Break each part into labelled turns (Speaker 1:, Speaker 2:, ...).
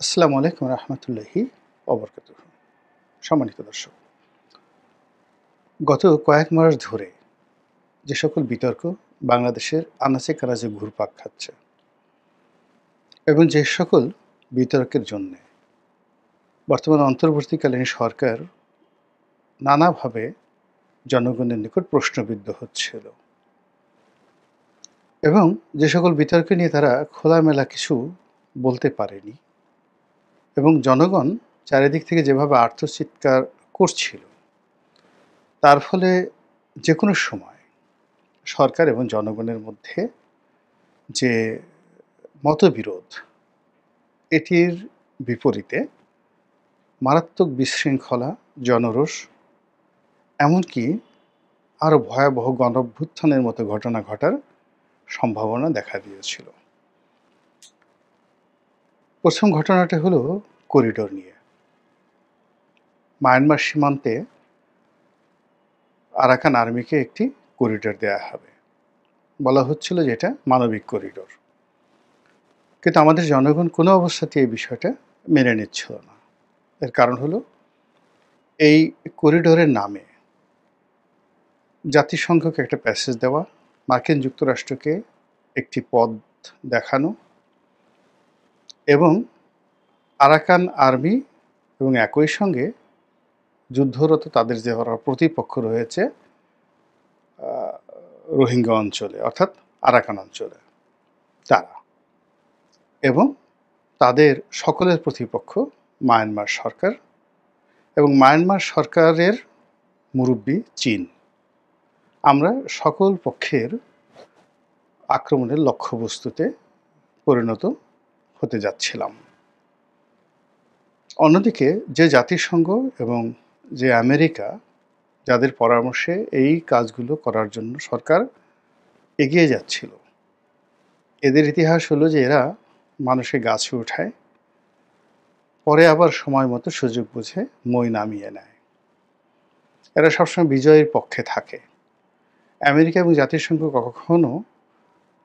Speaker 1: আসসালামু আলাইকুম রহমতুল্লাহি অবরকাতুহ। সম্মানিত দর্শক, গত কয়েক মাস ধরে যে সকল বিতর্ক বাংলাদেশের আনাচে কানাচে ঘুরপাক খাচ্ছে এবং যে সকল বিতর্কের জন্যে বর্তমান অন্তর্বর্তীকালীন সরকার নানাভাবে জনগণের নিকট প্রশ্নবিদ্ধ হচ্ছিল এবং যে সকল বিতর্ক নিয়ে তারা খোলামেলা কিছু বলতে পারেনি এবং জনগণ চারিদিক থেকে যেভাবে আর্তচিৎকার করছিল, তার ফলে যে কোনো সময় সরকার এবং জনগণের মধ্যে যে মতবিরোধ, এটির বিপরীতে মারাত্মক বিশৃঙ্খলা, জনরোষ, এমনকি আরও ভয়াবহ গণঅভ্যুত্থানের মতো ঘটনা ঘটার সম্ভাবনা দেখা দিয়েছিল। প্রথম ঘটনাটি হলো করিডোর নিয়ে। মায়ানমার সীমান্তে আরাকান আর্মিকে একটি করিডোর দেয়া হবে, বলা হচ্ছিল যে এটা মানবিক করিডোর, কিন্তু আমাদের জনগণ কোনো অবস্থাতেই এই বিষয়টা মেনে নিচ্ছিল না। এর কারণ হলো এই করিডোরের নামে জাতিসংঘকে একটা প্যাসেজ দেওয়া, মার্কিন যুক্তরাষ্ট্রকে একটি পথ দেখানো এবং আরাকান আর্মি এবং একই সঙ্গে যুদ্ধরত তাদের যে প্রতিপক্ষ রয়েছে রোহিঙ্গা অঞ্চলে, অর্থাৎ আরাকান অঞ্চলে, তারা এবং তাদের সকলের প্রতিপক্ষ মায়ানমার সরকার এবং মায়ানমার সরকারের মুরব্বি চীন। আমরা সকল পক্ষের আক্রমণের লক্ষ্যবস্তুতে পরিণত হতে যাচ্ছিলাম। অন্যদিকে যে জাতিসংঘ এবং যে আমেরিকা, যাদের পরামর্শে এই কাজগুলো করার জন্য সরকার এগিয়ে যাচ্ছিল, এদের ইতিহাস হলো যে এরা মানুষের গাছে উঠায়, পরে আবার সময় মতো সুযোগ বুঝে মই নামিয়ে নেয়। এরা সবসময় বিজয়ের পক্ষে থাকে। আমেরিকা এবং জাতিসংঘ কখনো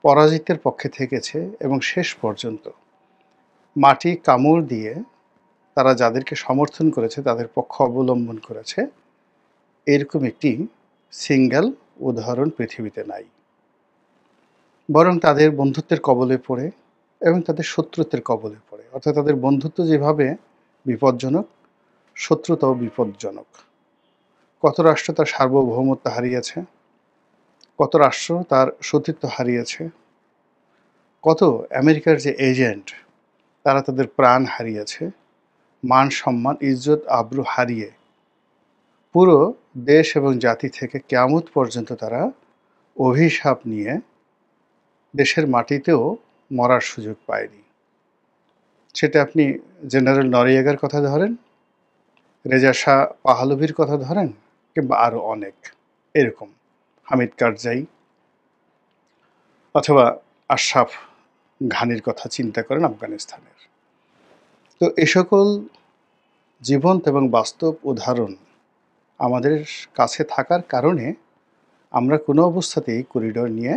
Speaker 1: পরাজিতের পক্ষে থেকেছে এবং শেষ পর্যন্ত মাটি কামড় দিয়ে তারা যাদেরকে সমর্থন করেছে তাদের পক্ষ অবলম্বন করেছে, এরকম একটি সিঙ্গেল উদাহরণ পৃথিবীতে নাই। বরং তাদের বন্ধুত্বের কবলে পড়ে এবং তাদের শত্রুত্বের কবলে পড়ে, অর্থাৎ তাদের বন্ধুত্ব যেভাবে বিপজ্জনক, শত্রুতাও বিপজ্জনক। কত রাষ্ট্র তার সার্বভৌমত্ব হারিয়েছে, কত রাষ্ট্র তার সতীত্ব হারিয়েছে, কত আমেরিকার যে এজেন্ট তারা তাদের প্রাণ হারিয়েছে, মান সম্মান, ইজ্জত আবরু হারিয়ে পুরো দেশ এবং জাতি থেকে কিয়ামত পর্যন্ত তারা অভিশাপ নিয়ে দেশের মাটিতেও মরার সুযোগ পায়নি। সেটা আপনি জেনারেল নরিয়াগার কথা ধরেন, রেজা শাহ পাহলভির কথা ধরেন, কিংবা আরও অনেক এরকম, হামিদ কারজাই অথবা আশরাফ ঘানির কথা চিন্তা করেন আফগানিস্তানের। তো এ সকল জীবন্ত এবং বাস্তব উদাহরণ আমাদের কাছে থাকার কারণে আমরা কোনো অবস্থাতেই করিডোর নিয়ে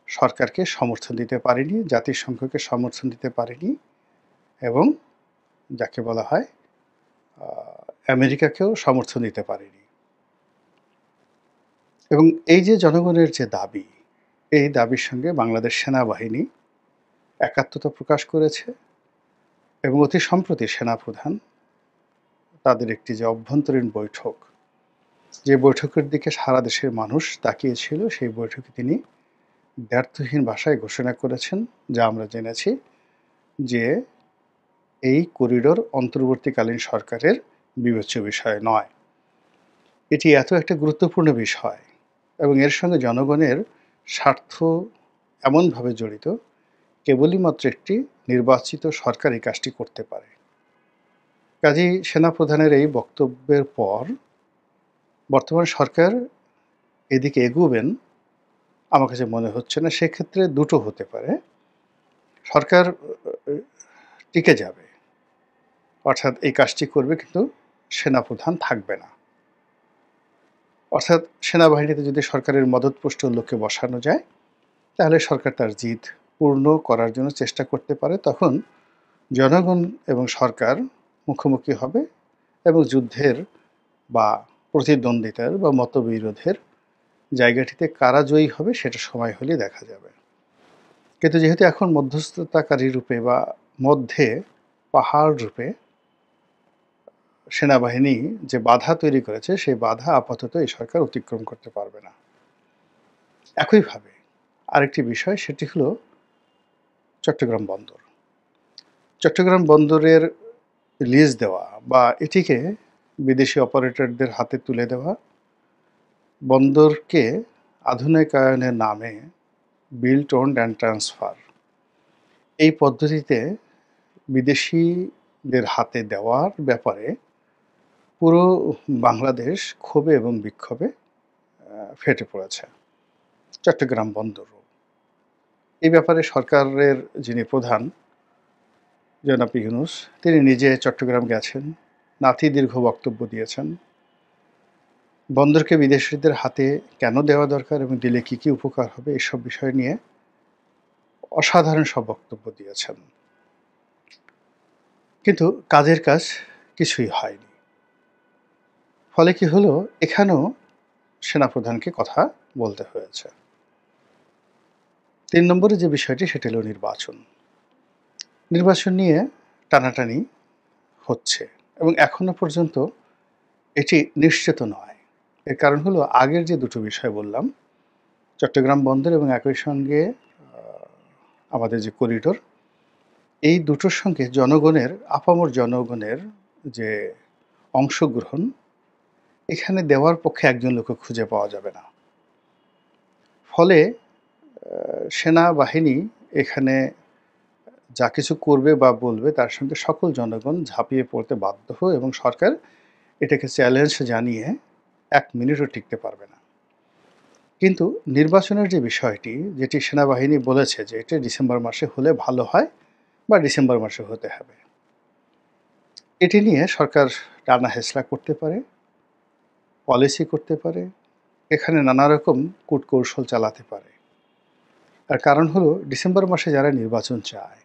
Speaker 1: সরকারকে সমর্থন দিতে পারিনি, জাতিসংঘকে সমর্থন দিতে পারিনি এবং যাকে বলা হয় আমেরিকাকেও সমর্থন দিতে পারিনি। এবং এই যে জনগণের যে দাবি, এই দাবির সঙ্গে বাংলাদেশ সেনাবাহিনী একাত্মতা প্রকাশ করেছে এবং অতি সম্প্রতি সেনাপ্রধান তাদের একটি যে অভ্যন্তরীণ বৈঠক, যে বৈঠকের দিকে সারা দেশের মানুষ তাকিয়েছিল, সেই বৈঠকে তিনি ব্যর্থহীন ভাষায় ঘোষণা করেছেন, যা আমরা জেনেছি যে এই করিডোর অন্তর্বর্তীকালীন সরকারের বিবেচ্য বিষয় নয়। এটি এত একটা গুরুত্বপূর্ণ বিষয় এবং এর সঙ্গে জনগণের স্বার্থ এমনভাবে জড়িত, কেবলই মাত্র একটি নির্বাচিত সরকার এই কাজটি করতে পারে। কাজেই সেনাপ্রধানের এই বক্তব্যের পর বর্তমান সরকার এদিকে এগোবেন আমার কাছে মনে হচ্ছে না। সেক্ষেত্রে দুটো হতে পারে, সরকার টিকে যাবে, অর্থাৎ এই কাজটি করবে কিন্তু সেনাপ্রধান থাকবে না। অর্থাৎ সেনাবাহিনীতে যদি সরকারের মদতপুষ্ট লোককে বসানো যায়, তাহলে সরকার তার জিদ পূর্ণ করার জন্য চেষ্টা করতে পারে। তখন জনগণ এবং সরকার মুখোমুখি হবে এবং যুদ্ধের বা প্রতিদ্বন্দ্বিতার বা মতবিরোধের জায়গাটিতে কারা জয়ী হবে সেটা সময় হলে দেখা যাবে। কিন্তু যেহেতু এখন মধ্যস্থতাকারী রূপে বা মধ্যে পাহাড় রূপে সেনাবাহিনী যে বাধা তৈরি করেছে, সেই বাধা আপাতত এই সরকার অতিক্রম করতে পারবে না। একইভাবে আরেকটি বিষয়, সেটি হলো চট্টগ্রাম বন্দর। চট্টগ্রাম বন্দরের লিজ দেওয়া বা এটিকে বিদেশি অপারেটরদের হাতে তুলে দেওয়া, বন্দরকে আধুনিকায়নের নামে বিল্ড, ওন্ড অ্যান্ড ট্রান্সফার, এই পদ্ধতিতে বিদেশিদের হাতে দেওয়ার ব্যাপারে পুরো বাংলাদেশ ক্ষোভে এবং বিক্ষোভে ফেটে পড়েছে। চট্টগ্রাম বন্দরও এই ব্যাপারে সরকারের যিনি প্রধান জনাব ইউনূস, তিনি নিজে চট্টগ্রাম গেছেন, নাতি দীর্ঘ বক্তব্য দিয়েছেন। বন্দরকে বিদেশিদের হাতে কেন দেওয়া দরকার এবং দিলে কী কী উপকার হবে, এসব বিষয় নিয়ে অসাধারণ সব বক্তব্য দিয়েছেন। কিন্তু কাজের কাজ কিছুই হয়নি। ফলে কি হলো, এখানেও সেনাপ্রধানকে কথা বলতে হয়েছে। ৩ নম্বরে যে বিষয়টি, সেটি হলো নির্বাচন। নির্বাচন নিয়ে টানাটানি হচ্ছে এবং এখনো পর্যন্ত এটি নিশ্চিত নয়। এর কারণ হলো আগের যে দুটো বিষয় বললাম, চট্টগ্রাম বন্দর এবং একই সঙ্গে আমাদের যে করিডোর, এই দুটোর সঙ্গে জনগণের, আপামর জনগণের যে অংশগ্রহণ, এখানে দেওয়ার পক্ষে একজন লোকও খুঁজে পাওয়া যাবে না। ফলে সেনাবাহিনী এখানে যা কিছু করবে বা বলবে তার সঙ্গে সকল জনগণ ঝাঁপিয়ে পড়তে বাধ্য হয় এবং সরকার এটাকে চ্যালেঞ্জ জানিয়ে ১ মিনিটও টিকতে পারবে না। কিন্তু নির্বাচনের যে বিষয়টি, যেটি সেনাবাহিনী বলেছে যে এটা ডিসেম্বর মাসে হলে ভালো হয় বা ডিসেম্বর মাসে হতে হবে, এটি নিয়ে সরকার টানা হেঁচড়া করতে পারে, পলিসি করতে পারে, এখানে নানা রকম কূটকৌশল চালাতে পারে। আর কারণ হলো ডিসেম্বর মাসে যারা নির্বাচন চায়,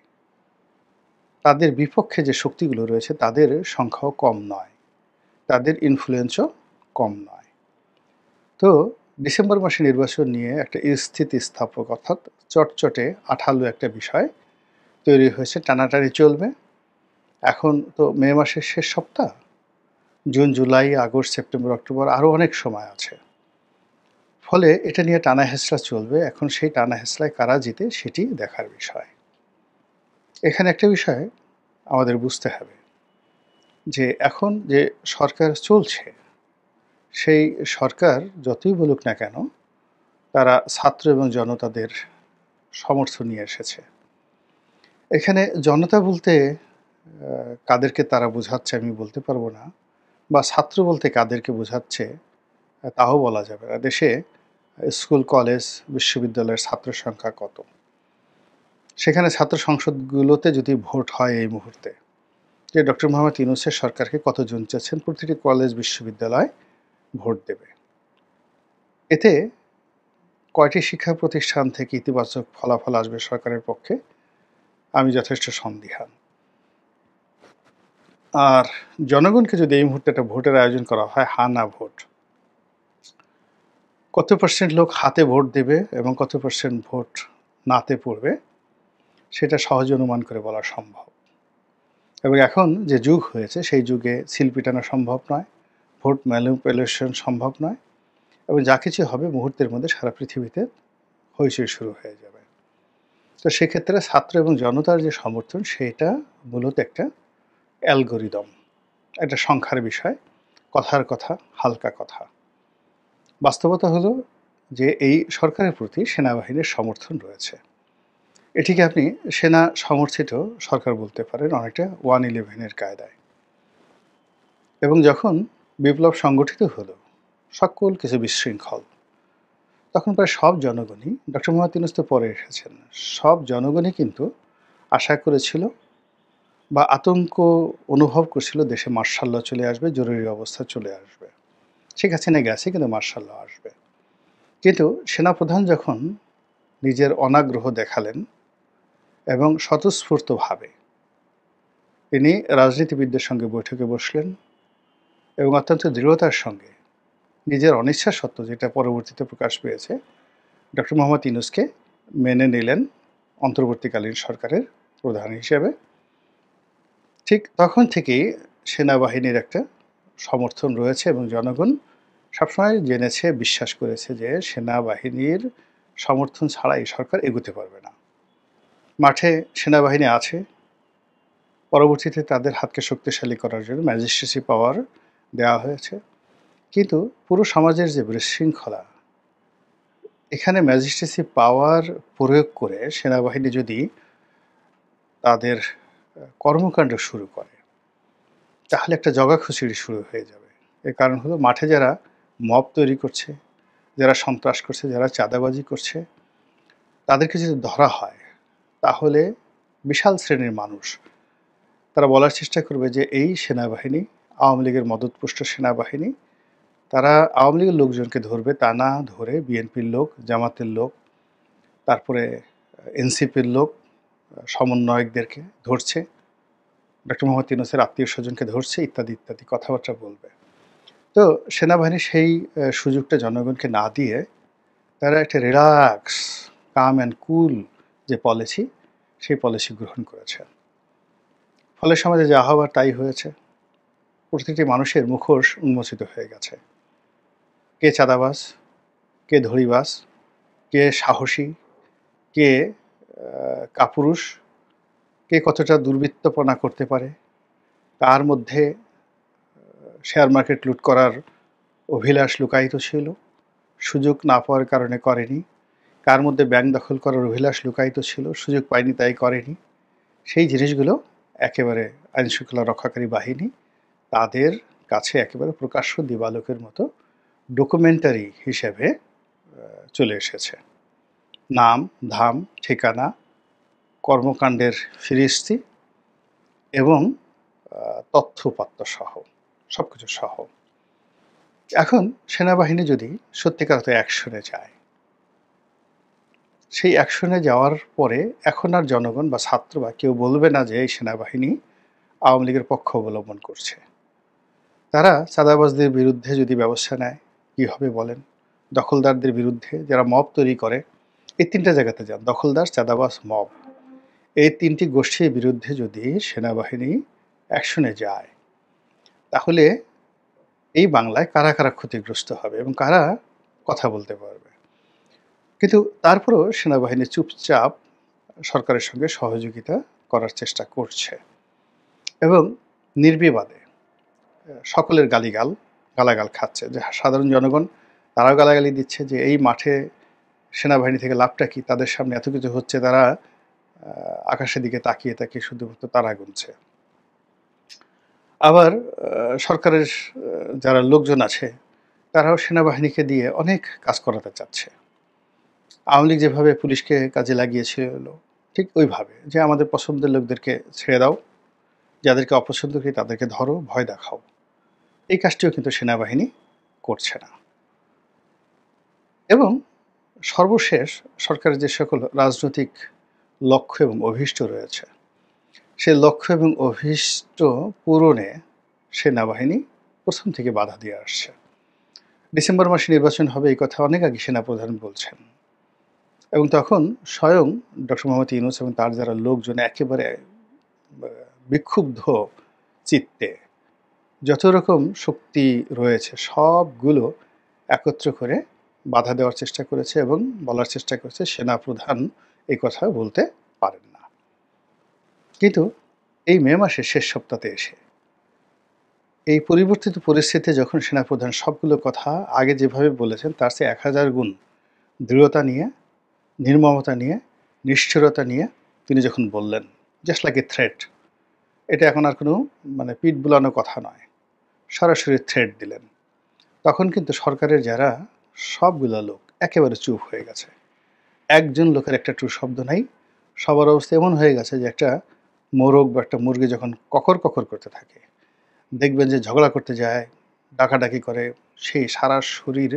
Speaker 1: তাদের বিপক্ষে যে শক্তিগুলো রয়েছে তাদের সংখ্যাও কম নয়, তাদের ইনফ্লুয়েন্সও কম নয়। তো ডিসেম্বর মাসে নির্বাচন নিয়ে একটা স্থিতিস্থাপক, অর্থাৎ চটচটে আঠালো একটা বিষয় তৈরি হয়েছে, টানাটানি চলবে। এখন তো মে মাসের শেষ সপ্তাহ, June, July, August, September, October আরও অনেক সময় আছে। ফলে এটা নিয়ে টানা হেঁচড়া চলবে। এখন সেই টানা হেঁচড়ায় কারা জিতে সেটি দেখার বিষয়। এখানে একটা বিষয় আমাদের বুঝতে হবে যে এখন যে সরকার চলছে, সেই সরকার যতই বলুক না কেন, তারা ছাত্র এবং জনতাদের সমর্থন নিয়ে এসেছে। এখানে জনতা বলতে কাদেরকে তারা বোঝাচ্ছে আমি বলতে পারবো না, বা ছাত্র বলতে কাদেরকে বোঝাচ্ছে তাও বলা যাবে না। দেশে স্কুল, কলেজ, বিশ্ববিদ্যালয়ের ছাত্র সংখ্যা কত? সেখানে ছাত্র সংসদগুলোতে যদি ভোট হয় এই মুহূর্তে, যে ডক্টর মোহাম্মদ ইউনূসের সরকারকে কতজন চাচ্ছেন প্রতিটি কলেজ, বিশ্ববিদ্যালয় ভোট দেবে, এতে কয়টি শিক্ষা প্রতিষ্ঠান থেকে ইতিবাচক ফলাফল আসবে সরকারের পক্ষে, আমি যথেষ্ট সন্দিহান। আর জনগণকে যদি এই মুহূর্তে একটা ভোটের আয়োজন করা হয়, হা না ভোট, কত পার্সেন্ট লোক হাতে ভোট দেবে এবং কত পার্সেন্ট ভোট নাতে পড়বে, সেটা সহজে অনুমান করে বলা সম্ভব। এবং এখন যে যুগ হয়েছে, সেই যুগে সিল পিটানো সম্ভব নয়, ভোট ম্যানিপুলেশন সম্ভব নয়, এবং যা কিছু হবে মুহূর্তের মধ্যে সারা পৃথিবীতে হইচই শুরু হয়ে যাবে। তো সেক্ষেত্রে ছাত্র এবং জনতার যে সমর্থন, সেটা মূলত একটা অ্যালগোরিদম, একটা সংখ্যার বিষয়, কথার কথা, হালকা কথা। বাস্তবতা হলো যে এই সরকারের প্রতি সেনাবাহিনীর সমর্থন রয়েছে। এটিকে আপনি সেনা সমর্থিত সরকার বলতে পারেন, অনেকটা 111-এর কায়দায়। এবং যখন বিপ্লব সংগঠিত হলো, সকল কিছু বিশৃঙ্খল, তখন প্রায় সব জনগণই, ডক্টর মোহাম্মদ ইউনূস তো পরে এসেছেন, সব জনগণই কিন্তু আশা করেছিল বা আতঙ্ক অনুভব করছিল দেশে মার্শাল ল চলে আসবে, জরুরি অবস্থা চলে আসবে। শেখ হাসিনা গেছে কিন্তু মার্শাল ল আসবে। কিন্তু সেনাপ্রধান যখন নিজের অনাগ্রহ দেখালেন এবং স্বতঃস্ফূর্তভাবে তিনি রাজনীতিবিদদের সঙ্গে বৈঠকে বসলেন এবং অত্যন্ত দৃঢ়তার সঙ্গে নিজের অনিচ্ছা সত্ত্বেও, যেটা পরবর্তীতে প্রকাশ পেয়েছে, ডক্টর মোহাম্মদ ইউনূসকে মেনে নিলেন অন্তর্বর্তীকালীন সরকারের প্রধান হিসেবে। ঠিক তখন থেকেই সেনাবাহিনীর একটা সমর্থন রয়েছে এবং জনগণ সবসময় জেনেছে, বিশ্বাস করেছে যে সেনাবাহিনীর সমর্থন ছাড়া এই সরকার এগোতে পারবে না। মাঠে সেনাবাহিনী আছে, পরবর্তীতে তাদের হাতকে শক্তিশালী করার জন্য ম্যাজিস্ট্রেসি পাওয়ার দেওয়া হয়েছে। কিন্তু পুরো সমাজের যে বিশৃঙ্খলা, এখানে ম্যাজিস্ট্রেসি পাওয়ার প্রয়োগ করে সেনাবাহিনী যদি তাদের কর্মকাণ্ড শুরু করে, তাহলে একটা জগাখিচুড়ি শুরু হয়ে যাবে। এর কারণ হলো, মাঠে যারা মব তৈরি করছে, যারা সন্ত্রাস করছে, যারা চাঁদাবাজি করছে, তাদেরকে যদি ধরা হয়, তাহলে বিশাল শ্রেণীর মানুষ তারা বলার চেষ্টা করবে যে এই সেনাবাহিনী আওয়ামী লীগের মদতপুষ্ট সেনাবাহিনী। তারা আওয়ামী লীগের লোকজনকে ধরবে, তা না ধরে বিএনপির লোক, জামাতের লোক, তারপরে এনসিপির লোক, সমন্বয়কদেরকে ধরছে, ডক্টর মোহাম্মদ ইউনূসের আত্মীয় স্বজনকে ধরছে, ইত্যাদি ইত্যাদি কথাবার্তা বলবে। তো সেনাবাহিনী সেই সুযোগটা জনগণকে না দিয়ে তারা একটা রিল্যাক্স, কাম অ্যান্ড কুল যে পলিসি, সেই পলিসি গ্রহণ করেছে। ফলে সমাজে যা হওয়ার তাই হয়েছে। প্রতিটি মানুষের মুখোশ উন্মোচিত হয়ে গেছে। কে চাঁদাবাজ, কে ধড়িবাজ, কে সাহসী, কে কাপুরুষ, কে কতটা দুর্বৃত্তপনা করতে পারে, তার মধ্যে শেয়ার মার্কেট লুট করার অভিলাষ লুকায়িত ছিল, সুযোগ না পাওয়ার কারণে করেনি। কার মধ্যে ব্যাংক দখল করার অভিলাষ লুকায়িত ছিল, সুযোগ পায়নি তাই করেনি। সেই জিনিসগুলো একেবারে আইনশৃঙ্খলা রক্ষাকারী বাহিনী তাদের কাছে একেবারে প্রকাশ্য দিবালোকের মতো ডকুমেন্টারি হিসেবে চলে এসেছে। নাম, ধাম, ঠিকানা, কর্মকাণ্ডের ফিরিস্তি এবং তথ্যপাত্র সহ, সব কিছু সহ। এখন সেনাবাহিনী যদি সত্যিকার অর্থে অ্যাকশনে যায়, সেই অ্যাকশনে যাওয়ার পরে এখন আর জনগণ বা ছাত্র বা কেউ বলবে না যে এই সেনাবাহিনী আওয়ামী লীগের পক্ষ অবলম্বন করছে। তারা চাঁদাবাজদের বিরুদ্ধে যদি ব্যবস্থা নেয়, কী হবে বলেন? দখলদারদের বিরুদ্ধে, যারা মব তৈরি করে, এই তিনটা জায়গাতে যান, দখলদার, চাঁদাবাজ, মব, এই তিনটি গোষ্ঠীর বিরুদ্ধে যদি সেনাবাহিনী অ্যাকশনে যায়, তাহলে এই বাংলায় কারা কারা ক্ষতিগ্রস্ত হবে এবং কারা কথা বলতে পারবে। কিন্তু তারপরেও সেনাবাহিনী চুপচাপ সরকারের সঙ্গে সহযোগিতা করার চেষ্টা করছে এবং নির্বিবাদে সকলের গালাগাল খাচ্ছে। যে সাধারণ জনগণ, তারাও গালাগালি দিচ্ছে যে এই মাঠে সেনাবাহিনী থেকে লাভটা কি, তাদের সামনে এত কিছু হচ্ছে, তারা আকাশের দিকে তাকিয়ে তাকিয়ে শুধুমাত্র তারা গুনছে। আবার সরকারের যারা লোকজন আছে, তারাও সেনাবাহিনীকে দিয়ে অনেক কাজ করাতে চাচ্ছে। আওয়ামী লীগ যেভাবে পুলিশকে কাজে লাগিয়েছিল, ঠিক ওইভাবে যে আমাদের পছন্দের লোকদেরকে ছেড়ে দাও, যাদেরকে অপছন্দ করি তাদেরকে ধরো, ভয় দেখাও। এই কাজটিও কিন্তু সেনাবাহিনী করছে না। এবং সর্বশেষ সরকারের যে সকল রাজনৈতিক লক্ষ্য এবং অভীষ্ট রয়েছে, সে লক্ষ্য এবং অভীষ্ট পূরণে সেনাবাহিনী প্রথম থেকে বাধা দিয়ে আসছে। ডিসেম্বর মাসে নির্বাচন হবে, এই কথা অনেক আগে সেনাপ্রধান বলছেন এবং তখন স্বয়ং ডক্টর মোহাম্মদ ইউনূস এবং তার যারা লোকজন একেবারে বিক্ষুব্ধ চিত্তে যত রকম শক্তি রয়েছে সবগুলো একত্র করে বাধা দেওয়ার চেষ্টা করেছে এবং বলার চেষ্টা করেছে সেনাপ্রধান এই কথা বলতে পারেন না। কিন্তু এই মে মাসের শেষ সপ্তাহে এসে এই পরিবর্তিত পরিস্থিতিতে যখন সেনাপ্রধান সবগুলো কথা আগে যেভাবে বলেছেন তার চেয়ে 1000 গুণ দৃঢ়তা নিয়ে, নির্মমতা নিয়ে, নিষ্ঠুরতা নিয়ে তিনি যখন বললেন, জাস্ট লাইক এ থ্রেট, এটা এখন আর কোনো পিঠ বুলানো কথা নয়, সরাসরি থ্রেট দিলেন, তখন কিন্তু সরকারের যারা সবগুলো লোক একেবারে চুপ হয়ে গেছে। একজন লোকের একটা ট্রু শব্দ নাই। সবার অবস্থা এমন হয়ে গেছে যে একটা মোরগ বা একটা মুরগি যখন ককর ককর করতে থাকে, দেখবেন যে ঝগড়া করতে যায়, ডাকাডাকি করে, সেই সারা শরীর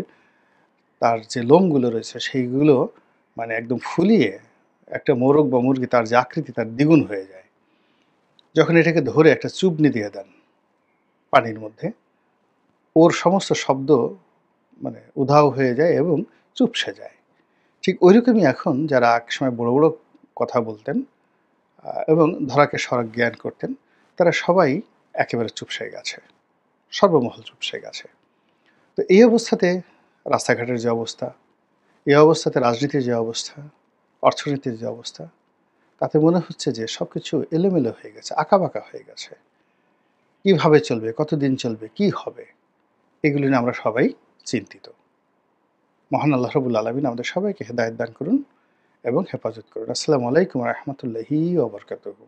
Speaker 1: তার যে লোমগুলো রয়েছে সেইগুলো একদম ফুলিয়ে একটা মোরগ বা মুরগি তার যে আকৃতি তার দ্বিগুণ হয়ে যায়। যখন এটাকে ধরে একটা চুবনি দিয়ে দেন পানির মধ্যে, ওর সমস্ত শব্দ মানে উধাও হয়ে যায় এবং চুপসে যায়। ঠিক ঐরকমই এখন যারা একসময় বড়, বড় কথা বলতেন এবং ধরাকে সড়ক জ্ঞান করতেন, তারা সবাই একেবারে চুপসে গেছে। সর্বমহল চুপসে গেছে। তো এই অবস্থাতে রাস্তাঘাটের যে অবস্থা, এই অবস্থাতে রাজনীতির যে অবস্থা, অর্থনীতির যে অবস্থা, তাতে মনে হচ্ছে যে সবকিছু এলোমেলো হয়ে গেছে, আঁকাবাঁকা হয়ে গেছে। কিভাবে চলবে, কতদিন চলবে, কি হবে? এগুলি নিয়ে আমরা সবাই চিন্তিত। মহান আল্লাহ রাব্বুল আলামিন আমাদের সবাইকে হেদায়েত দান করুন এবং হেফাজত করুন। আসসালামু আলাইকুম ওয়া রাহমাতুল্লাহি ওয়া বারাকাতুহু।